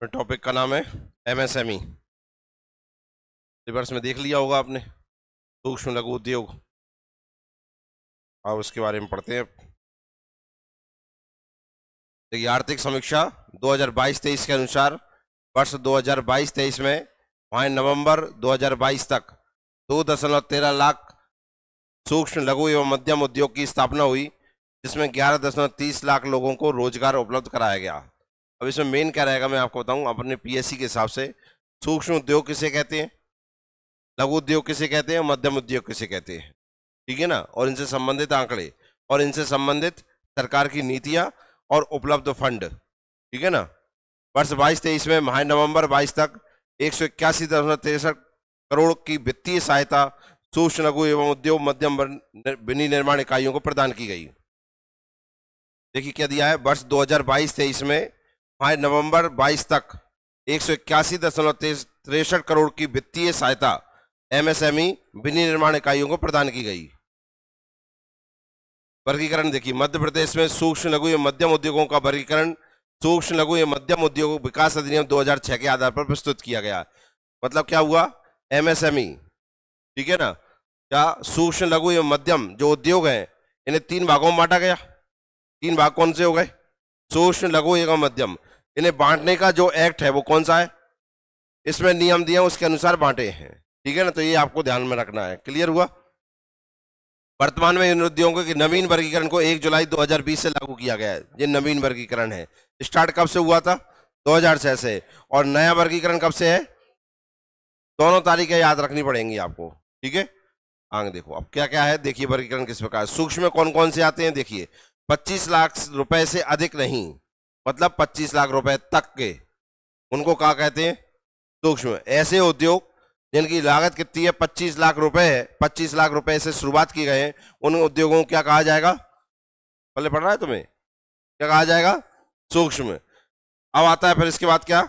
Topic का नाम है एमएसएमई। सिलेबस में देख लिया होगा आपने, सूक्ष्म लघु उद्योग। अब उसके बारे में पढ़ते हैं। देखिए, आर्थिक समीक्षा 2022-23 के अनुसार वर्ष 2022-23 में वहाँ नवंबर 2022 तक 2.13 लाख सूक्ष्म लघु एवं मध्यम उद्योग की स्थापना हुई, जिसमें 11.30 लाख लोगों को रोजगार उपलब्ध कराया गया। अब इसमें मेन क्या रहेगा मैं आपको बताऊं अपने पीएससी के हिसाब से। सूक्ष्म उद्योग किसे कहते हैं, लघु उद्योग किसे कहते हैं, मध्यम उद्योग किसे कहते हैं, ठीक है ना। और इनसे संबंधित आंकड़े और इनसे संबंधित सरकार की नीतियां और उपलब्ध फंड, ठीक है ना। वर्ष 22-23 में माह नवंबर 22 तक 181.63 करोड़ की वित्तीय सहायता सूक्ष्म लघु एवं उद्योग मध्यम विनिर्माण इकाइयों को प्रदान की गई। देखिए क्या दिया है, वर्ष 2022-23 में माह नवंबर 22 तक 181.63 करोड़ की वित्तीय सहायता एमएसएमई विनिर्माण इकाइयों को प्रदान की गई। वर्गीकरण देखिए, मध्य प्रदेश में सूक्ष्म लघु एवं मध्यम उद्योगों का वर्गीकरण सूक्ष्म लघु एवं मध्यम उद्योग विकास अधिनियम 2006 के आधार पर प्रस्तुत किया गया। मतलब क्या हुआ, एमएसएमई, ठीक है ना। क्या सूक्ष्म लघु एवं मध्यम जो उद्योग हैं इन्हें 3 भागों में बांटा गया। 3 भाग कौन से हो गए, सूक्ष्म लघु एवं मध्यम। इन्हें बांटने का जो एक्ट है वो कौन सा है, इसमें नियम दिए उसके अनुसार बांटे हैं, ठीक है ना। तो ये आपको ध्यान में रखना है। क्लियर हुआ। वर्तमान में इन उद्योगों के नवीन वर्गीकरण को 1 जुलाई 2020 से लागू किया गया है। ये नवीन वर्गीकरण है। स्टार्ट कब से हुआ था, 2006 से। और नया वर्गीकरण कब से है, दोनों तारीखें याद रखनी पड़ेंगी आपको, ठीक है। आगे देखो अब क्या क्या है, देखिए वर्गीकरण किस प्रकार। सूक्ष्म में कौन कौन से आते हैं, देखिए 25 लाख रुपए से अधिक नहीं, मतलब 25 लाख रुपए तक के, उनको क्या कहते हैं, सूक्ष्म। ऐसे उद्योग जिनकी लागत कितनी है, 25 लाख रुपए है, 25 लाख रुपए से शुरुआत की गए हैं, उन उद्योगों को क्या कहा जाएगा, पहले पढ़ रहा है तुम्हें, क्या कहा जाएगा, सूक्ष्म। अब आता है फिर इसके बाद क्या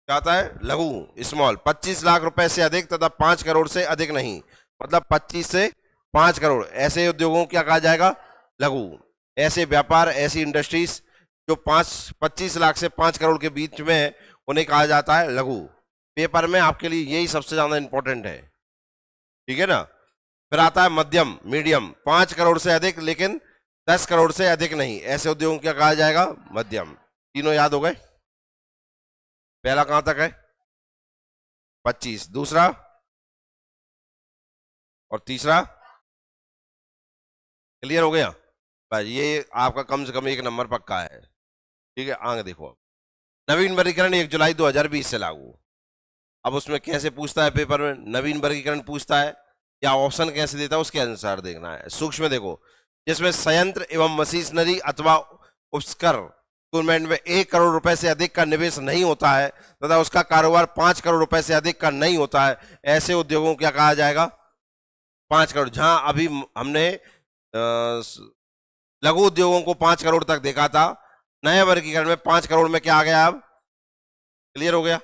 आता है, लघु स्मॉल। 25 लाख रुपए से अधिक तथा 5 करोड़ से अधिक नहीं, मतलब 25 से 5 करोड़, ऐसे उद्योगों को क्या कहा जाएगा, लघु। ऐसे व्यापार, ऐसी इंडस्ट्रीज जो 25 लाख से 5 करोड़ के बीच में है, उन्हें कहा जाता है लघु। पेपर में आपके लिए यही सबसे ज्यादा इंपॉर्टेंट है, ठीक है ना। फिर आता है मध्यम, मीडियम, 5 करोड़ से अधिक लेकिन 10 करोड़ से अधिक नहीं, ऐसे उद्योगों को क्या कहा जाएगा, मध्यम। तीनों याद हो गए। पहला कहां तक है, 25, दूसरा और तीसरा, क्लियर हो गया भाई। ये आपका कम से कम 1 नंबर पक्का है, ठीक है। आगे देखो, नवीन वर्गीकरण 1 जुलाई 2020 से लागू। अब उसमें कैसे पूछता है पेपर में, नवीन वर्गीकरण पूछता है या ऑप्शन कैसे देता है, उसके अनुसार देखना है। सूक्ष्म देखो, जिसमें संयंत्र एवं मशीनरी अथवा उपकरण में 1 करोड़ रुपए से अधिक का निवेश नहीं होता है तथा उसका कारोबार 5 करोड़ रुपए से अधिक का नहीं होता है, ऐसे उद्योगों को क्या कहा जाएगा, 5 करोड़। जहां अभी हमने लघु उद्योगों को 5 करोड़ तक देखा था, नए वर्गीकरण में 5 करोड़ में क्या आ गया, अब क्लियर हो गया,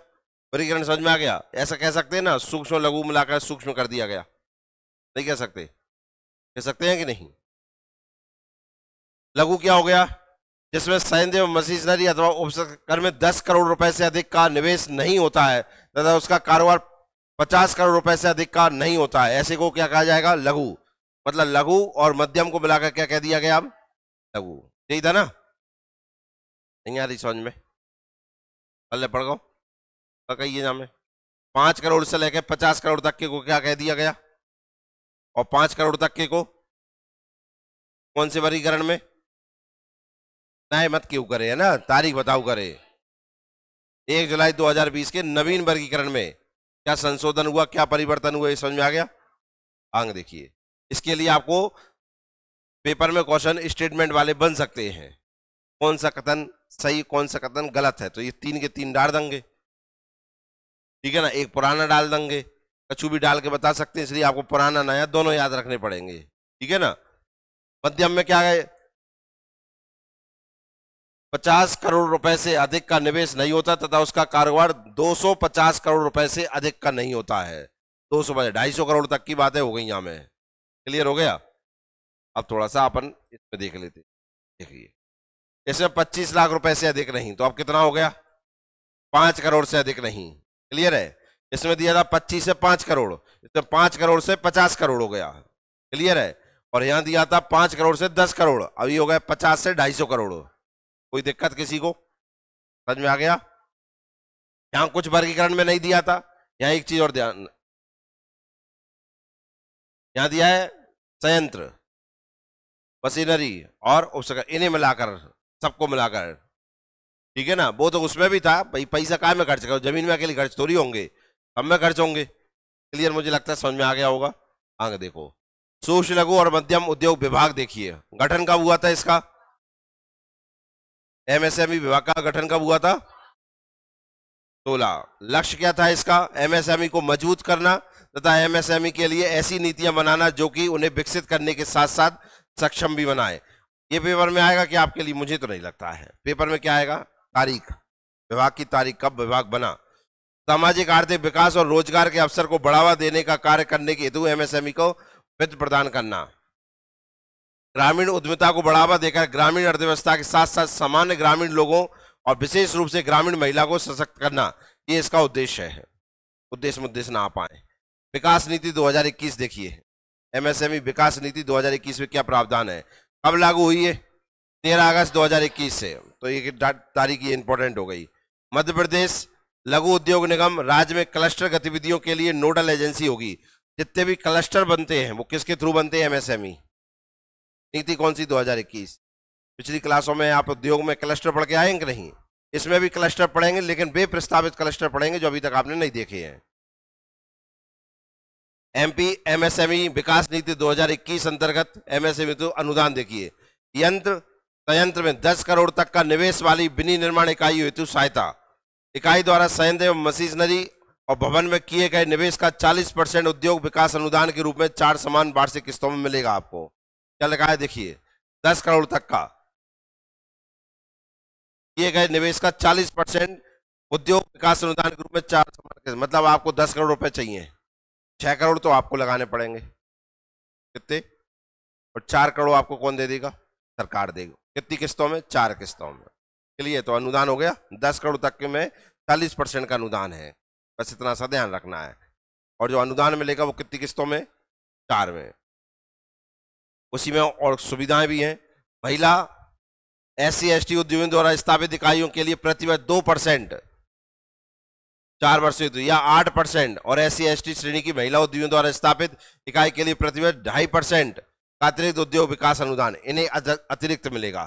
वर्गीकरण समझ में आ गया। ऐसा कह सकते हैं ना, सूक्ष्म लघु मिलाकर सूक्ष्म कर दिया गया, नहीं कह सकते, कह सकते हैं कि नहीं। लघु क्या हो गया, जिसमें संयंत्र मशीनरी अथवा उपकरण में 10 करोड़ रुपए से अधिक का निवेश नहीं होता है तथा उसका कारोबार 50 करोड़ रुपए से अधिक का नहीं होता है, ऐसे को क्या कहा जाएगा, लघु। मतलब लघु और मध्यम को मिलाकर क्या कह दिया गया, अब लघु। यही था ना, नहीं आ रही समझ में, पहले पढ़ गो कहिए नाम में। 5 करोड़ से लेकर 50 करोड़ तक के को क्या कह दिया गया, और 5 करोड़ तक के को कौन से वर्गीकरण में, नए मत क्यों करे, है ना, तारीख बताओ करे। 1 जुलाई 2020 के नवीन वर्गीकरण में क्या संशोधन हुआ, क्या परिवर्तन हुआ, ये समझ में आ गया। आगे देखिए, इसके लिए आपको पेपर में क्वेश्चन स्टेटमेंट वाले बन सकते हैं, कौन सा कथन सही कौन सा कथन गलत है, तो ये 3 के 3 डाल देंगे, ठीक है ना। एक पुराना डाल देंगे, कछु भी डाल के बता सकते हैं, इसलिए आपको पुराना नया दोनों याद रखने पड़ेंगे, ठीक है ना। मध्यम में क्या है, 50 करोड़ रुपए से अधिक का निवेश नहीं होता तथा उसका कारोबार 250 करोड़ रुपए से अधिक का नहीं होता है। 250 करोड़ तक की बातें हो गई यहां में, क्लियर हो गया। अब थोड़ा सा अपन इसमें देख लेते, देखिए इसमें 25 लाख रुपए से अधिक नहीं, तो अब कितना हो गया, 5 करोड़ से अधिक नहीं। क्लियर है? इसमें दिया था 25 से 5 करोड़, इसमें 5 करोड़ से 50 करोड़ हो गया। क्लियर है? और यहां दिया था 5 करोड़ से 10 करोड़, अभी हो गया 50 से 250 करोड़। कोई दिक्कत किसी को? समझ में आ गया? यहां कुछ वर्गीकरण में नहीं दिया था। यहां एक चीज और ध्यान, यहां दिया है संयंत्र, मशीनरी और उपकरण, इन्हें मिलाकर, सबको मिलाकर। ठीक है ना? वो तो उसमें भी था भाई, पैसा काय में खर्च करो, जमीन में अकेले खर्च थोड़ी होंगे, सब में खर्च होंगे। क्लियर? मुझे लगता है समझ में आ गया होगा। आगे देखो, सूक्ष्म लघु और मध्यम उद्योग विभाग देखिए, गठन कब हुआ था इसका? एमएसएमई विभाग का गठन कब हुआ था? 16। लक्ष्य क्या था इसका? एमएसएमई को मजबूत करना तथा एमएसएमई के लिए ऐसी नीतियां बनाना जो कि उन्हें विकसित करने के साथ साथ सक्षम भी बनाए। ये पेपर में आएगा कि आपके लिए? मुझे तो नहीं लगता है। पेपर में क्या आएगा? तारीख, विभाग की तारीख, कब विभाग बना। सामाजिक आर्थिक विकास और रोजगार के अवसर को बढ़ावा देने का कार्य करने के हेतु एमएसएमई को वित्त प्रदान करना। ग्रामीण उद्यमिता को बढ़ावा देकर ग्रामीण अर्थव्यवस्था के साथ साथ सामान्य ग्रामीण लोगों और विशेष रूप से ग्रामीण महिला को सशक्त करना, ये इसका उद्देश्य है। उद्देश्य मुद्देश्य ना आ पाए। विकास नीति 2021 देखिए, एमएसएमई विकास नीति 2021 में क्या प्रावधान है? कब लागू हुई है? 13 अगस्त 2021 से। तो ये तारीख ये इंपॉर्टेंट हो गई। मध्य प्रदेश लघु उद्योग निगम राज्य में क्लस्टर गतिविधियों के लिए नोडल एजेंसी होगी। जितने भी क्लस्टर बनते हैं वो किसके थ्रू बनते हैं? एमएसएमई। नीति कौन सी? 2021। पिछली क्लासों में आप उद्योग में क्लस्टर पढ़ के आएंगे नहीं? इसमें भी क्लस्टर पढ़ेंगे, लेकिन वे प्रस्तावित क्लस्टर पढ़ेंगे जो अभी तक आपने नहीं देखे हैं। एमपी एमएसएमई विकास नीति 2021 अंतर्गत एमएसएमई तो अनुदान देखिए, यंत्र संयंत्र में 10 करोड़ तक का निवेश वाली विनिर्माण इकाई हेतु सहायता। इकाई द्वारा संयंत्र एवं मशीनरी और भवन में किए गए निवेश का 40% उद्योग विकास अनुदान के रूप में 4 समान वार्षिक किस्तों में मिलेगा आपको। क्या लिखा है? देखिए, 10 करोड़ तक का किए गए निवेश का 40% उद्योग विकास अनुदान के रूप में 4 समान, मतलब आपको 10 करोड़ रुपए चाहिए, 6 करोड़ तो आपको लगाने पड़ेंगे। कितने? और 4 करोड़ आपको कौन दे देगा? सरकार देगा। कितनी किस्तों में? 4 किस्तों में। चलिए, तो अनुदान हो गया 10 करोड़ तक के में 40% का अनुदान है, बस इतना सा ध्यान रखना है। और जो अनुदान मिलेगा वो कितनी किस्तों में? 4 में। उसी में और सुविधाएं भी हैं। महिला SC ST उद्योगों द्वारा स्थापित इकाइयों के लिए प्रतिवर्ष 2% 4 वर्ष हेतु या 8%, और SC ST श्रेणी की महिला उद्योगों द्वारा स्थापित इकाई के लिए प्रतिवर्ष 2.5% का अतिरिक्त उद्योग विकास अनुदान इन्हें अतिरिक्त मिलेगा।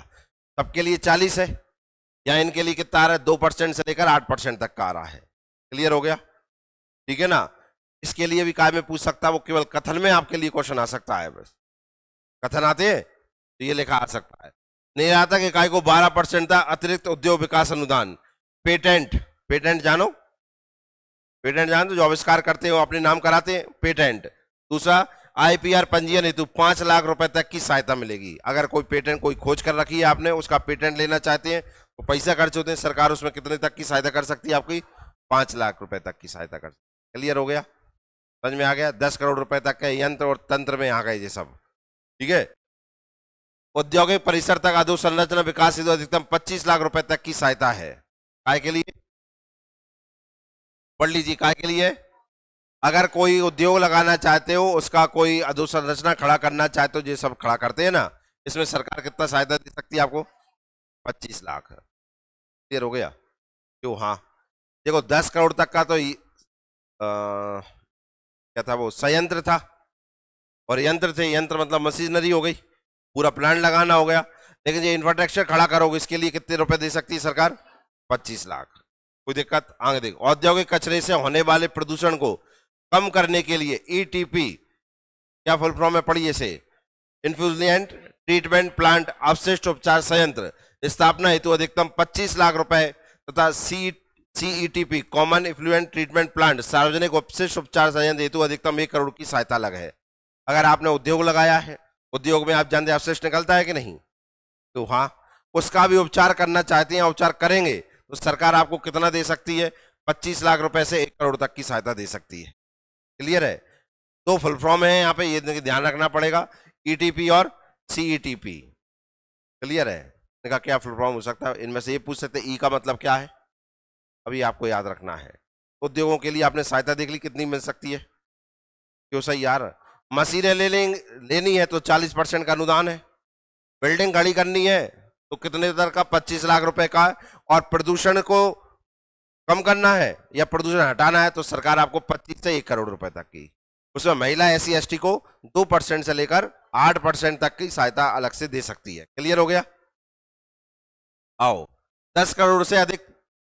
सबके लिए 40 है, या इनके लिए कितना आ रहा है? 2% से लेकर 8% तक का आ रहा है। क्लियर हो गया? ठीक है ना? इसके लिए भी काय में पूछ सकता है, वो केवल कथन में आपके लिए क्वेश्चन आ सकता है। बस कथन आते हैं तो ये लिखा आ सकता है। निर्यातक इकाई को 12% था अतिरिक्त उद्योग विकास अनुदान। पेटेंट, पेटेंट जानो? पेटेंट जान तो जो आविष्कार करते हो अपने नाम कराते हैं, पेटेंट। दूसरा, IPR पंजीयन हेतु 5 लाख रुपए तक की सहायता मिलेगी। अगर कोई पेटेंट कोई खोज कर रखी है आपने, उसका पेटेंट लेना चाहते हैं तो पैसा खर्च होते हैं, सरकार उसमें कितने तक की सहायता कर सकती है आपकी? 5 लाख रुपए तक की सहायता कर। क्लियर हो गया? समझ में आ गया? 10 करोड़ रुपए तक के यंत्र और तंत्र में आ गए ये सब। ठीक है? औद्योगिक परिसर तक अधोसंरचना विकास हेतु अधिकतम 25 लाख रुपए तक की सहायता है। काय के लिए? पढ़ लीजिए, काय के लिए? अगर कोई उद्योग लगाना चाहते हो, उसका कोई अधोसंरचना खड़ा करना चाहते हो, ये सब खड़ा करते हैं ना, इसमें सरकार कितना सहायता दे सकती है आपको? 25 लाख। क्लियर हो गया? क्यों? हाँ, देखो 10 करोड़ तक का तो क्या था वो? संयंत्र था, और यंत्र थे, यंत्र मतलब मशीनरी हो गई, पूरा प्लांट लगाना हो गया। लेकिन ये इंफ्रास्ट्रक्चर खड़ा करोगे, इसके लिए कितने रुपए दे सकती है सरकार? 25 लाख। कोई दिक्कत? आगे देखो, औद्योगिक कचरे से होने वाले प्रदूषण को कम करने के लिए ETP, क्या फुल फॉर्म में पढ़िए इसे? इन्फ्लुएंट ट्रीटमेंट प्लांट अपशिष्ट उपचार संयंत्र स्थापना हेतु अधिकतम 25 लाख रुपए तथा CETP common effluent treatment plant सार्वजनिक अपशिष्ट उपचार संयंत्र हेतु अधिकतम 1 करोड़ की सहायता लग है। अगर आपने उद्योग लगाया है, उद्योग में आप जानते हैं अपशिष्ट निकलता है कि नहीं? तो हाँ, उसका भी उपचार करना चाहते हैं, उपचार करेंगे तो सरकार आपको कितना दे सकती है? 25 लाख रुपए से 1 करोड़ तक की सहायता दे सकती है। क्लियर है? दो फुल फॉर्म है यहाँ पे, ये ध्यान रखना पड़ेगा, ETP और CETP। क्लियर है? इनका क्या फुल फॉर्म हो सकता है? इनमें से ये पूछ सकते हैं, ई का मतलब क्या है? अभी आपको याद रखना है। उद्योगों के लिए आपने सहायता देख ली कितनी मिल सकती है, क्यों सही यार। मशीनें लेनी है तो 40% का अनुदान है। बिल्डिंग खड़ी करनी है तो कितने दर का, 25 लाख रुपए का। और प्रदूषण को कम करना है या प्रदूषण हटाना है तो सरकार आपको 25 से 1 करोड़ रुपए तक की, उसमें महिला SC ST को 2% से लेकर 8% तक की सहायता अलग से दे सकती है। क्लियर हो गया। आओ 10 करोड़ से अधिक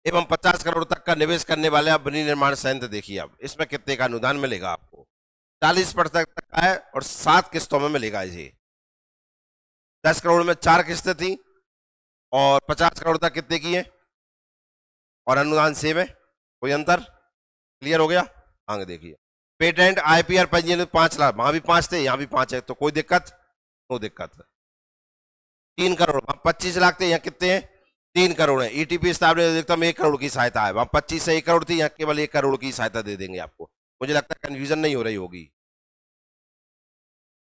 एवं 50 करोड़ तक का निवेश करने वाले आप विनिर्माण संयंत्र देखिए, अब इसमें कितने का अनुदान मिलेगा आपको, 40% तक का है और 7 किस्तों में मिलेगा ये। 10 करोड़ में 4 किस्तें थी और 50 करोड़ तक कितने की है, और अनुदान सेम है, कोई अंतर। क्लियर हो गया। आगे देखिए, पेटेंट IPR पंजीयन 5 लाख, वहां भी 5 थे यहां भी 5 है, तो कोई दिक्कत, नो दिक्कत। 3 करोड़, वहां 25 लाख थे, यहाँ कितने हैं, 3 करोड़ है। ETP स्थापना अधिकतम 1 करोड़ की सहायता है, वहां 25 से 1 करोड़ थी, यहाँ केवल 1 करोड़ की सहायता दे देंगे आपको। मुझे लगता है कंफ्यूजन नहीं हो रही होगी।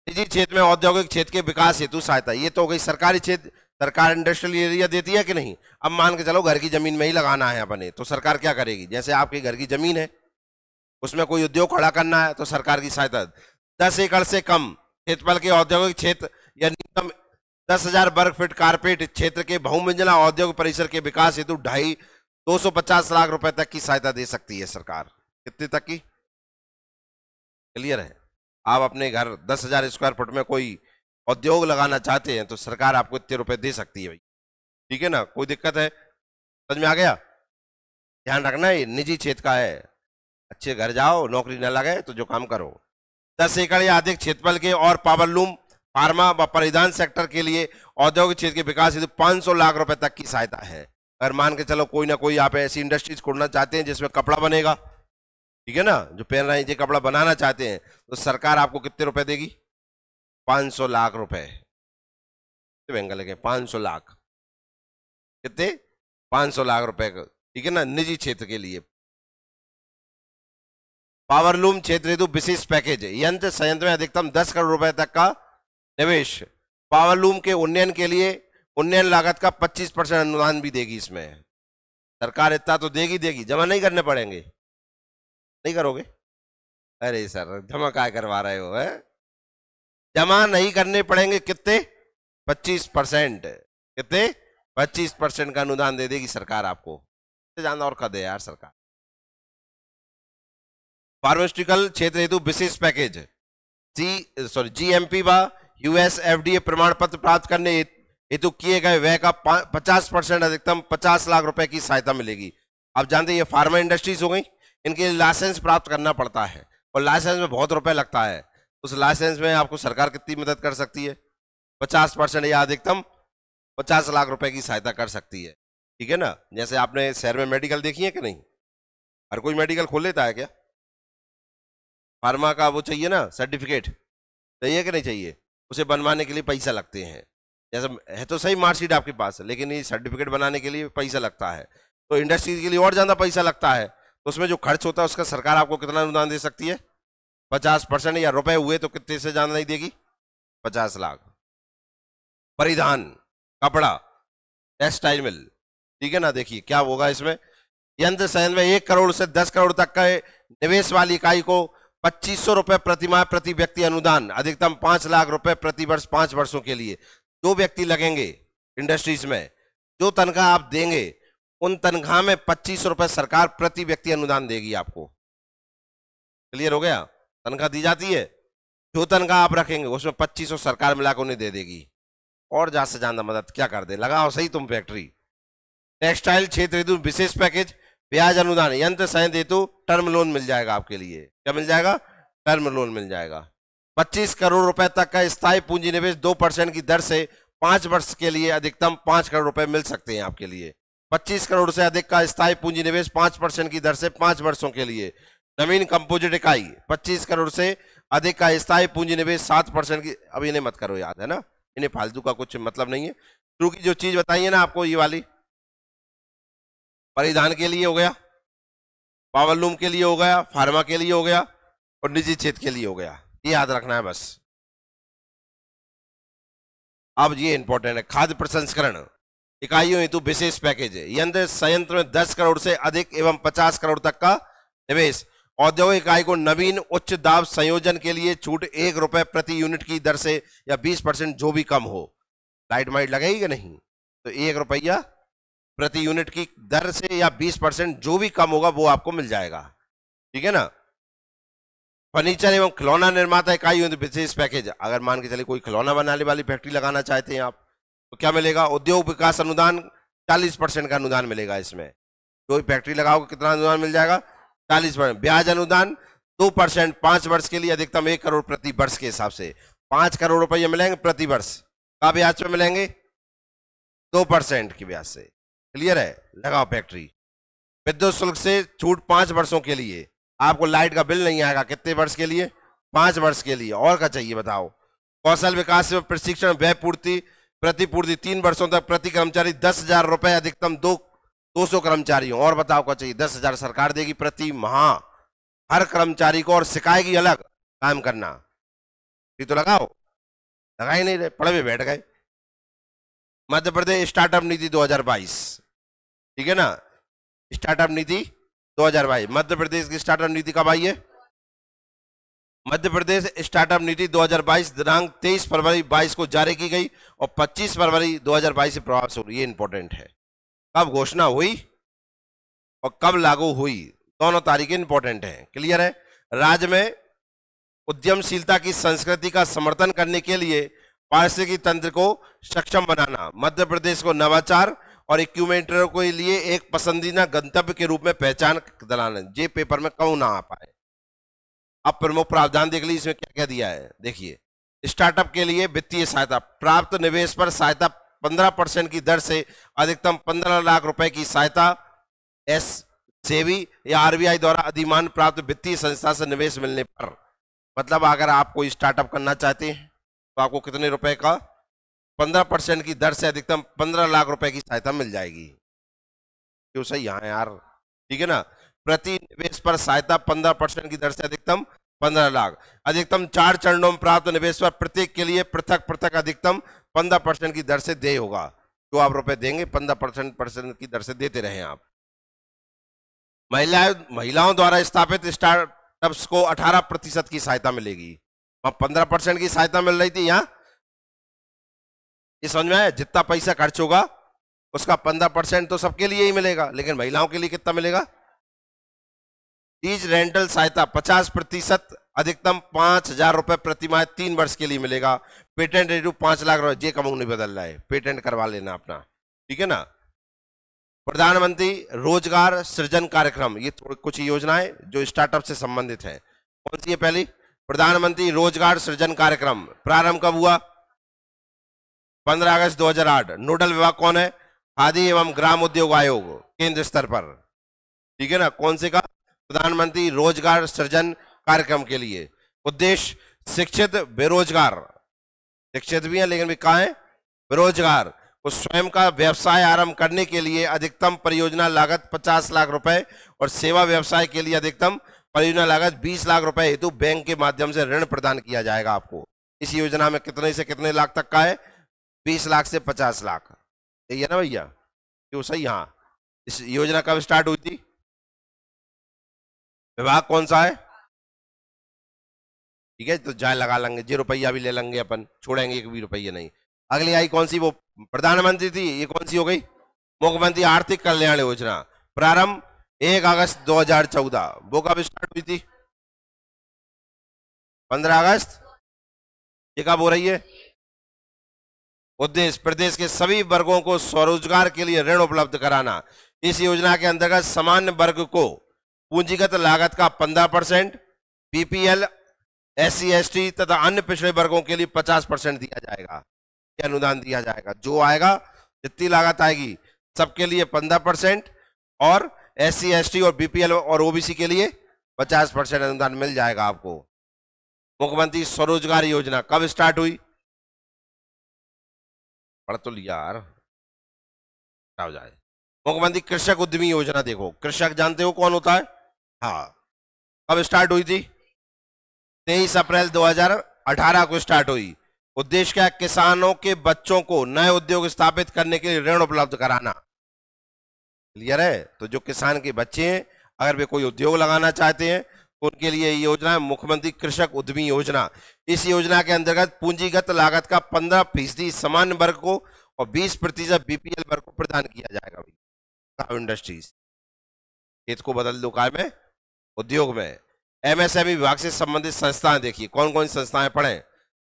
निजी क्षेत्र में औद्योगिक क्षेत्र के विकास हेतु सहायता, ये तो हो गई सरकारी क्षेत्र, सरकार इंडस्ट्रियल एरिया देती है कि नहीं। अब मान के चलो घर की जमीन में ही लगाना है अपने, तो सरकार क्या करेगी, जैसे आपके घर की जमीन है उसमें कोई उद्योग खड़ा करना है तो सरकार की सहायता 10 एकड़ से कम क्षेत्रफल के औद्योगिक क्षेत्र या न्यूनतम 10,000 वर्ग फीट कारपेट क्षेत्र के बहुमंजिला औद्योगिक परिसर के विकास हेतु 250 लाख रुपए तक की सहायता दे सकती है सरकार। कितने तक की, क्लियर है। आप अपने घर 10,000 स्क्वायर फुट में कोई उद्योग लगाना चाहते हैं तो सरकार आपको इतने रुपए दे सकती है भाई, ठीक है ना, कोई दिक्कत है, समझ में आ गया। ध्यान रखना ये निजी क्षेत्र का है, अच्छे घर जाओ, नौकरी न लगे तो जो काम करो। 10 एकड़ या अधिक क्षेत्रफल के और पावरलूम, फार्मा व परिधान सेक्टर के लिए औद्योगिक क्षेत्र के विकास हेतु 500 लाख रुपए तक की सहायता है। अगर मान के चलो कोई ना कोई आप ऐसी इंडस्ट्रीज खोलना चाहते हैं जिसमें कपड़ा बनेगा, ठीक है ना, जो पहन रहे हैं ये कपड़ा बनाना चाहते हैं, तो सरकार आपको कितने रुपए देगी, 500 लाख रुपए। बेंगल के 500 लाख, कितने, 500 लाख रुपए, ठीक है ना, निजी क्षेत्र के लिए। पावरलूम क्षेत्र हेतु विशेष पैकेज, यंत्र संयंत्र में अधिकतम 10 करोड़ रुपए तक का निवेश। पावरलूम के उन्नयन के लिए उन्नयन लागत का 25% अनुदान भी देगी इसमें सरकार। इतना तो देगी, जमा नहीं करने पड़ेंगे, नहीं करोगे, अरे सर जमा क्या करवा रहे हो, है? जमा नहीं करने पड़ेंगे, कितने, 25%, कितने, 25% का अनुदान दे देगी सरकार आपको, ज्यादा और कर दे यार सरकार। फार्मास्यूटिकल क्षेत्र हेतु विशेष पैकेज, GMP व US FDA प्रमाण पत्र प्राप्त करने हेतु किए गए व्यय का 50% अधिकतम 50 लाख रुपए की सहायता मिलेगी। आप जानते हैं ये फार्मा इंडस्ट्रीज हो गई, इनके लाइसेंस प्राप्त करना पड़ता है और लाइसेंस में बहुत रुपए लगता है। उस लाइसेंस में आपको सरकार कितनी मदद कर सकती है, 50% या अधिकतम 50 लाख रुपए की सहायता कर सकती है, ठीक है ना। जैसे आपने शहर में मेडिकल देखी है कि नहीं, हर कोई मेडिकल खोल लेता है क्या, फार्मा का वो चाहिए ना सर्टिफिकेट, चाहिए कि नहीं चाहिए, उसे बनवाने के लिए पैसा लगते हैं। जैसे है तो सही मार्कशीट आपके पास, लेकिन ये सर्टिफिकेट बनाने के लिए पैसा लगता है, तो इंडस्ट्री के लिए और ज्यादा पैसा लगता है, तो उसमें जो खर्च होता है उसका सरकार आपको कितना अनुदान दे सकती है, 50%, या रुपए हुए तो कितने से ज्यादा नहीं देगी, 50 लाख। परिधान, कपड़ा, टेक्सटाइल मिल, ठीक है ना, देखिए क्या होगा इसमें, यंत्र संयंत्र में 1 करोड़ से 10 करोड़ तक का निवेश वाली इकाई को 2500 रुपए प्रति माह प्रति व्यक्ति अनुदान, अधिकतम 5 लाख रुपए प्रति वर्ष 5 वर्षों के लिए। 2 व्यक्ति लगेंगे इंडस्ट्रीज में, जो तनख्वाह आप देंगे उन तनख्वाह में 2500 रुपए सरकार प्रति व्यक्ति अनुदान देगी आपको। क्लियर हो गया, तनख्वाह दी जाती है, जो तनख्वाह आप रखेंगे उसमें 2500 सरकार मिलाकर उन्हें दे देगी, और ज्यादा से ज्यादा मदद क्या कर दे, लगाओ सही तुम फैक्ट्री। टेक्सटाइल क्षेत्र हेतु विशेष पैकेज, ब्याज अनुदान, यंत्र संयंत्र हेतु टर्म लोन मिल जाएगा आपके लिए, क्या मिल जाएगा, टर्म लोन मिल जाएगा। 25 करोड़ रुपए तक का स्थायी पूंजी निवेश 2% की दर से 5 वर्ष के लिए अधिकतम 5 करोड़ रुपए मिल सकते हैं आपके लिए। 25 करोड़ से अधिक का स्थायी पूंजी निवेश 5% की दर से 5 वर्षों के लिए। नवीन कंपोजिट इकाई, 25 करोड़ से अधिक का स्थायी पूंजी निवेश 7% की, अब इन्हें मत करो याद, है ना, इन्हें फालतू का कुछ मतलब नहीं है। शुरू की जो चीज बताई है ना आपको, ये वाली परिधान के लिए हो गया, पावरलूम के लिए हो गया, फार्मा के लिए हो गया और निजी क्षेत्र के लिए हो गया, ये याद रखना है बस। अब ये इंपॉर्टेंट है, खाद्य प्रसंस्करण, इकाइयों हेतु विशेष पैकेज है। यंत्र संयंत्र में 10 करोड़ से अधिक एवं 50 करोड़ तक का निवेश। औद्योगिक इकाई को नवीन उच्च दाब संयोजन के लिए छूट 1 रुपए प्रति यूनिट की दर से या 20% जो भी कम हो। लाइट माइट लगेगी कि नहीं, तो 1 रुपया प्रति यूनिट की दर से या 20% जो भी कम होगा वो आपको मिल जाएगा, ठीक है ना। फर्नीचर एवं खिलौना निर्माता इकाई विशेष पैकेज, अगर मान के चलिए कोई खिलौना बनाने वाली फैक्ट्री लगाना चाहते हैं आप, तो क्या मिलेगा? उद्योग विकास अनुदान 40% का अनुदान मिलेगा। इसमें कोई फैक्ट्री लगाओगे कितना अनुदान मिल जाएगा? 40%। ब्याज अनुदान 2% 5 वर्ष के लिए, अधिकतम 1 करोड़ प्रति वर्ष के हिसाब से 5 करोड़ रुपये मिलेंगे प्रति वर्ष। का ब्याज पे मिलेंगे? 2% की ब्याज से। क्लियर है? लगाओ फैक्ट्री। विद्युत शुल्क से छूट 5 वर्षों के लिए, आपको लाइट का बिल नहीं आएगा। कितने वर्ष के लिए? 5 वर्ष के लिए। और क्या चाहिए बताओ? कौशल विकास एवं प्रशिक्षण व्यय पूर्ति प्रतिपूर्ति 3 वर्षों तक प्रति कर्मचारी 10,000 रुपए, अधिकतम 200 कर्मचारियों। और बताओ क्या चाहिए? 10,000 सरकार देगी प्रति माह हर कर्मचारी को, और सिखाएगी अलग काम करना। ये तो लगाओ, लगा ही नहीं रहे, पढ़े हुए बैठ गए। मध्य प्रदेश स्टार्टअप नीति 2022, ठीक है ना। स्टार्टअप नीति 2022, मध्य प्रदेश की स्टार्टअप नीति कब आई है? मध्य प्रदेश स्टार्टअप नीति 2022 दिनांक 23 फरवरी 22 को जारी की गई और 25 फरवरी 2022 से प्रभाव से हुई। ये इंपॉर्टेंट है। कब घोषणा हुई और कब लागू हुई, दोनों तारीखें इंपॉर्टेंट हैं। क्लियर है? राज्य में उद्यमशीलता की संस्कृति का समर्थन करने के लिए पारिस्थितिकी तंत्र को सक्षम बनाना, मध्य प्रदेश को नवाचार और इक्यूमेंटरों के लिए एक पसंदीदा गंतव्य के रूप में पहचान दिलाना। ये पेपर में क्यों ना आ पाए। अब प्रमुख प्रावधान देख लीजिए, इसमें क्या क्या दिया है। देखिए, स्टार्टअप के लिए वित्तीय सहायता, प्राप्त निवेश पर सहायता 15% की दर से अधिकतम 15 लाख रुपए की सहायता। सेबी या आरबीआई द्वारा अधिमान प्राप्त वित्तीय संस्था से निवेश मिलने पर, मतलब अगर आप कोई स्टार्टअप करना चाहते हैं तो आपको कितने रुपए का? 15% की दर से अधिकतम 15 लाख रुपए की सहायता मिल जाएगी। क्यों सही यहाँ यार, ठीक है ना। प्रति निवेश पर सहायता 15% की दर से अधिकतम 15 लाख। अधिकतम 4 चरणों में प्राप्त निवेश पर प्रत्येक के लिए पृथक पृथक अधिकतम 15% की दर से देय होगा। जो आप रुपए देंगे 15% की दर से देते रहे आप। महिलाओं द्वारा स्थापित स्टार्टअप्स को 18% की सहायता मिलेगी। वहां 15% की सहायता मिल रही थी, यहाँ ये समझ में आया? जितना पैसा खर्च होगा उसका 15% तो सबके लिए ही मिलेगा, लेकिन महिलाओं के लिए कितना मिलेगा? लीज रेंटल सहायता 50%, अधिकतम 5,000 रुपए प्रति माह 3 वर्ष के लिए मिलेगा। पेटेंट रेट 5 लाख रुपए। जे कमंग नहीं बदल रहा है, पेटेंट करवा लेना अपना, ठीक है ना। प्रधानमंत्री रोजगार सृजन कार्यक्रम, ये कुछ योजनाएं जो स्टार्टअप से संबंधित है। कौन सी है? पहली प्रधानमंत्री रोजगार सृजन कार्यक्रम प्रारंभ कब हुआ? 15 अगस्त 2008। नोडल विभाग कौन है? खादी एवं ग्राम उद्योग आयोग, केंद्र स्तर पर, ठीक है ना। कौन से का? प्रधानमंत्री रोजगार सृजन कार्यक्रम के लिए। उद्देश्य शिक्षित बेरोजगार, शिक्षित भी है लेकिन भी कहाँ है? बेरोजगार को स्वयं का व्यवसाय आरंभ करने के लिए अधिकतम परियोजना लागत 50 लाख रुपए और सेवा व्यवसाय के लिए अधिकतम परियोजना लागत 20 लाख रुपए हेतु बैंक के माध्यम से ऋण प्रदान किया जाएगा आपको। इस योजना में कितने से कितने लाख तक का है? 20 लाख से 50 लाख। यही है ना भैया? क्यों सही? हाँ। इस योजना कब स्टार्ट हुई थी? विभाग कौन सा है? ठीक है, तो जाए लगा लेंगे, 0 रुपया भी ले लेंगे अपन, छोड़ेंगे 1 भी रुपया नहीं। अगली आई कौन सी? वो प्रधानमंत्री थी। ये कौन सी हो गई? मुख्यमंत्री आर्थिक कल्याण योजना, प्रारंभ 1 अगस्त 2014। वो कब स्टार्ट हुई थी? 15 अगस्त। ये कब हो रही है? उद्देश्य प्रदेश के सभी वर्गों को स्वरोजगार के लिए ऋण उपलब्ध कराना। इस योजना के अंतर्गत सामान्य वर्ग को पूंजीगत लागत का 15%, बीपीएल, एससी एसटी तथा अन्य पिछड़े वर्गों के लिए 50% दिया जाएगा, अनुदान दिया जाएगा। जो आएगा, जितनी लागत आएगी सबके लिए 15%, और एससी एसटी और बीपीएल और ओबीसी के लिए 50% अनुदान मिल जाएगा आपको। मुख्यमंत्री स्वरोजगार योजना कब स्टार्ट हुई? पढ़ तो लिया यार, हो जाए। मुख्यमंत्री कृषक उद्यमी योजना, देखो कृषक जानते हो कौन होता है? हाँ। कब स्टार्ट हुई थी? 23 अप्रैल 2018 को स्टार्ट हुई। उद्देश्य क्या है? किसानों के बच्चों को नए उद्योग स्थापित करने के लिए ऋण उपलब्ध कराना। क्लियर है? तो जो किसान के बच्चे हैं, अगर वे कोई उद्योग लगाना चाहते हैं तो उनके लिए ये योजना है मुख्यमंत्री कृषक उद्यमी योजना। इस योजना के अंतर्गत पूंजीगत लागत का 15% सामान्य वर्ग को और 20% बीपीएल वर्ग को प्रदान किया जाएगा। भाई इंडस्ट्रीज खेत को बदल दो काय में, उद्योग में। एमएसएमई विभाग से संबंधित संस्थाएं देखिए कौन कौन सी संस्थाएं पढ़े।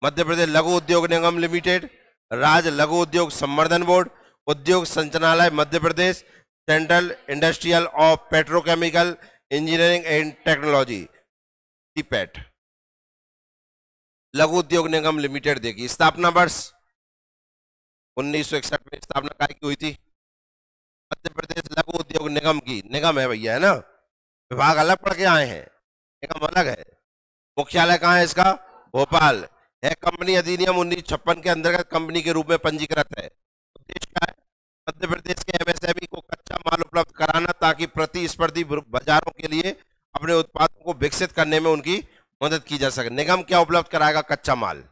मध्य प्रदेश लघु उद्योग निगम लिमिटेड, राज्य लघु उद्योग संवर्धन बोर्ड, उद्योग संचालनालय Madhya Pradesh, central industrial of petrochemical engineering and technology CIPET. लघु उद्योग निगम लिमिटेड देखिए स्थापना वर्ष 1961 में स्थापना काय की हुई थी। मध्य प्रदेश लघु उद्योग निगम की, निगम है भैया, है ना, विभाग अलग पढ़ के आए हैं, निगम अलग है। मुख्यालय कहाँ है इसका? भोपाल है। कंपनी अधिनियम 1956 के अंतर्गत कंपनी के रूप में पंजीकृत है। उद्देश्य क्या है? मध्य प्रदेश के एमएसएमई को कच्चा माल उपलब्ध कराना ताकि प्रतिस्पर्धी बाजारों के लिए अपने उत्पादों को विकसित करने में उनकी मदद की जा सके। निगम क्या उपलब्ध कराएगा? कच्चा माल।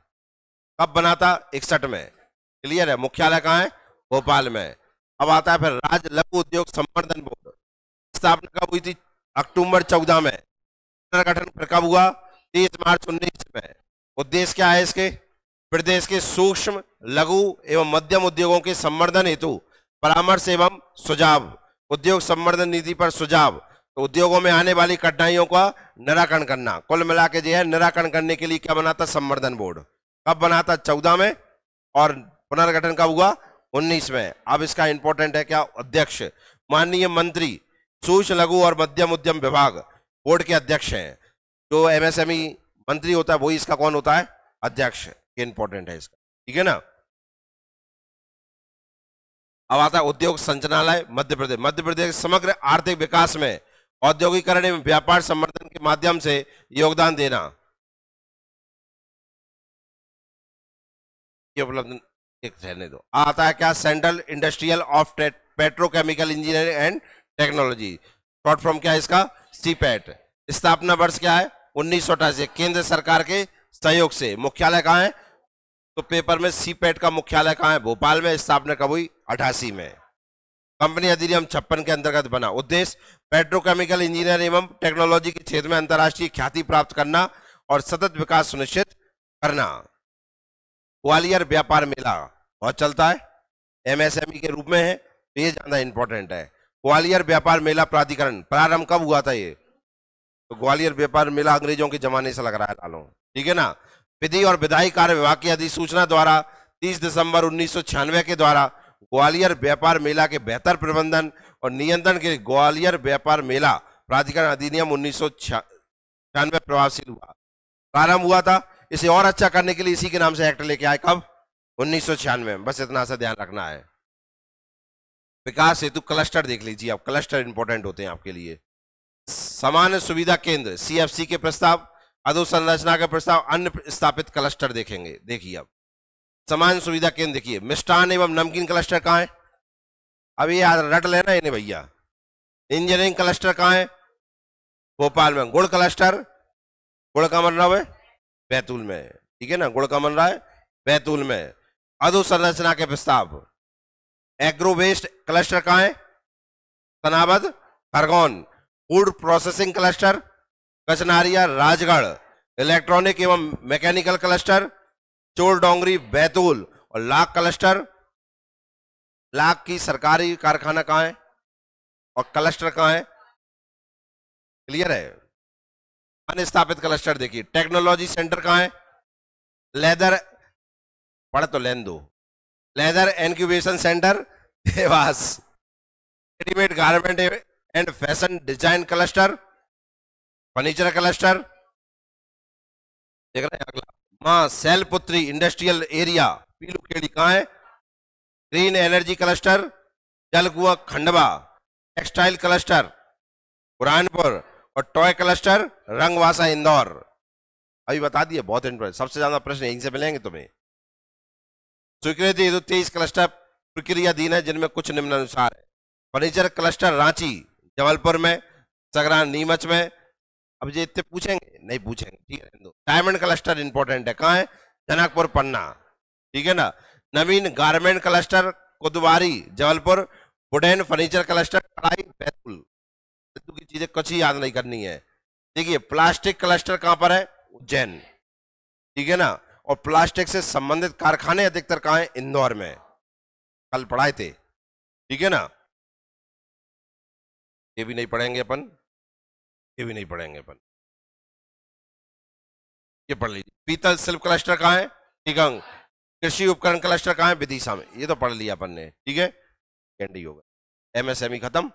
कब बना था? 61 में। क्लियर है? मुख्यालय कहाँ है? भोपाल में। अब आता है फिर राज्य लघु उद्योग संवर्धन बोर्ड। स्थापना कब हुई थी? अक्टूबर 14 में। पुनर्गठन फिर कब हुआ? 30 मार्च 19 में। उद्देश्य क्या है इसके? प्रदेश के सूक्ष्म लघु एवं मध्यम उद्योगों के संवर्धन हेतु परामर्श एवं सुझाव, उद्योग संवर्धन नीति पर सुझाव, तो उद्योगों में आने वाली कठिनाइयों का निराकरण करना। कुल मिला के जो है निराकरण करने के लिए क्या बना था? संवर्धन बोर्ड। कब बना था? 14 में। और पुनर्गठन कब हुआ? 19 में। अब इसका इंपॉर्टेंट है क्या? अध्यक्ष माननीय मंत्री सूक्ष्म लघु और मध्यम उद्यम विभाग बोर्ड के अध्यक्ष हैं। जो एमएसएमई मंत्री होता है वही इसका कौन होता है? अध्यक्ष। इंपॉर्टेंट है इसका, ठीक है ना। अब आता है उद्योग संचालनालय मध्य प्रदेश। मध्य प्रदेश समग्र आर्थिक विकास में औद्योगिकरण एवं व्यापार संवर्धन के माध्यम से योगदान देना। ये उपलब्ध एक रहने दो। आता है क्या? Central industrial of petrochemical engineering and technology, short form क्या है इसका? सीपेट। स्थापना वर्ष क्या है? 1988। केंद्र सरकार के सहयोग से। मुख्यालय कहाँ है? तो पेपर में सीपेट का मुख्यालय कहाँ है? भोपाल में। स्थापना कब हुई? 88 में। कंपनी अधिनियम 56 के अंतर्गत बना। उद्देश्य पेट्रोकेमिकल इंजीनियर एवं टेक्नोलॉजी के क्षेत्र में अंतर्राष्ट्रीय ख्याति प्राप्त करना और सतत विकास सुनिश्चित करना। ग्वालियर व्यापार मेला बहुत चलता है, एमएसएमई के रूप में है, तो ये ज्यादा इंपॉर्टेंट है। ग्वालियर व्यापार मेला प्राधिकरण प्रारंभ कब हुआ था? ये तो ग्वालियर व्यापार मेला अंग्रेजों के जमाने से लग रहा है लालो, ठीक है ना। विधि और विधायी कार्य विभाग की अधिसूचना द्वारा 30 दिसंबर 1996 के द्वारा ग्वालियर व्यापार मेला के बेहतर प्रबंधन और नियंत्रण के लिए ग्वालियर व्यापार मेला प्राधिकरण अधिनियम 1996 प्रभावशील हुआ, प्रारंभ हुआ था। इसे और अच्छा करने के लिए इसी के नाम से एक्ट लेके आए। कब? 1996 में। बस इतना सा ध्यान रखना है। विकास हेतु क्लस्टर देख लीजिए आप, क्लस्टर इंपॉर्टेंट होते हैं आपके लिए। सामान्य सुविधा केंद्र सीएफसी के प्रस्ताव, अधोसंरचना के प्रस्ताव, अन्य स्थापित क्लस्टर देखेंगे। देखिए अब सामान्य सुविधा केंद्र देखिए, मिष्टान एवं नमकीन क्लस्टर कहाँ है? अभी याद रट लेना इन्हें भैया। इंजीनियरिंग क्लस्टर कहाँ है? भोपाल में। गुड़ क्लस्टर, गुड़ का बन रहा है बैतूल में, ठीक है ना, गुड़ का बन रहा है बैतूल में। अधोसंरचना के प्रस्ताव, एग्रो वेस्ट क्लस्टर कहाँ है? Sanawad Khargone. Food processing cluster Kachnariya Rajgarh. Electronic एवं मैकेनिकल क्लस्टर चोर डोंगरी बैतूल। और लाख क्लस्टर, लाख की सरकारी कारखाना कहाँ है और क्लस्टर कहाँ है? क्लियर है। अन्य स्थापित क्लस्टर देखिए, टेक्नोलॉजी सेंटर कहाँ है? लेदर, पढ़ तो लेन दो, leather incubation centre Dewas. Readymade garment and fashion design cluster, furniture cluster देख रहे हैं। अगला मां सैलपुत्री इंडस्ट्रियल एरिया पीलूखेड़ी कहाँ है? Green energy cluster Jalkua Khandwa. Textile cluster Burhanpur. और टॉय क्लस्टर रंगवासा इंदौर। अभी बता दिए, बहुत इंपॉर्टेंट, सबसे ज्यादा प्रश्न यहीं से मिलेंगे तुम्हें। स्वीकृति हेतु 23 क्लस्टर प्रक्रियाधीन है जिनमें कुछ निम्नानुसार है। फर्नीचर क्लस्टर रांची जबलपुर में, सगरान नीमच में। अब ये इतने पूछेंगे नहीं पूछेंगे, ठीक है। डायमंड क्लस्टर इंपॉर्टेंट है, कहाँ है? जनकपुर पन्ना, ठीक है ना। नवीन garment cluster Kudwari Jabalpur, wooden furniture cluster Kadai Betul. की चीजें कुछ ही याद नहीं करनी है। देखिए प्लास्टिक क्लस्टर कहां पर है? उज्जैन, ठीक है ना। और प्लास्टिक से संबंधित कारखाने अधिकतर कहां है? इंदौर में, कल पढ़ाए थे, ठीक है ना। ये भी नहीं पढ़ेंगे अपन, ये भी नहीं पढ़ेंगे अपन, ये पढ़ लीजिए। पीतल शिल्प क्लस्टर कहां है? टीकंग। कृषि उपकरण क्लस्टर कहां है? विदिशा में। ये तो पढ़ लिया अपन ने, ठीक है। कैंडी होगा। एमएसएमई खत्म।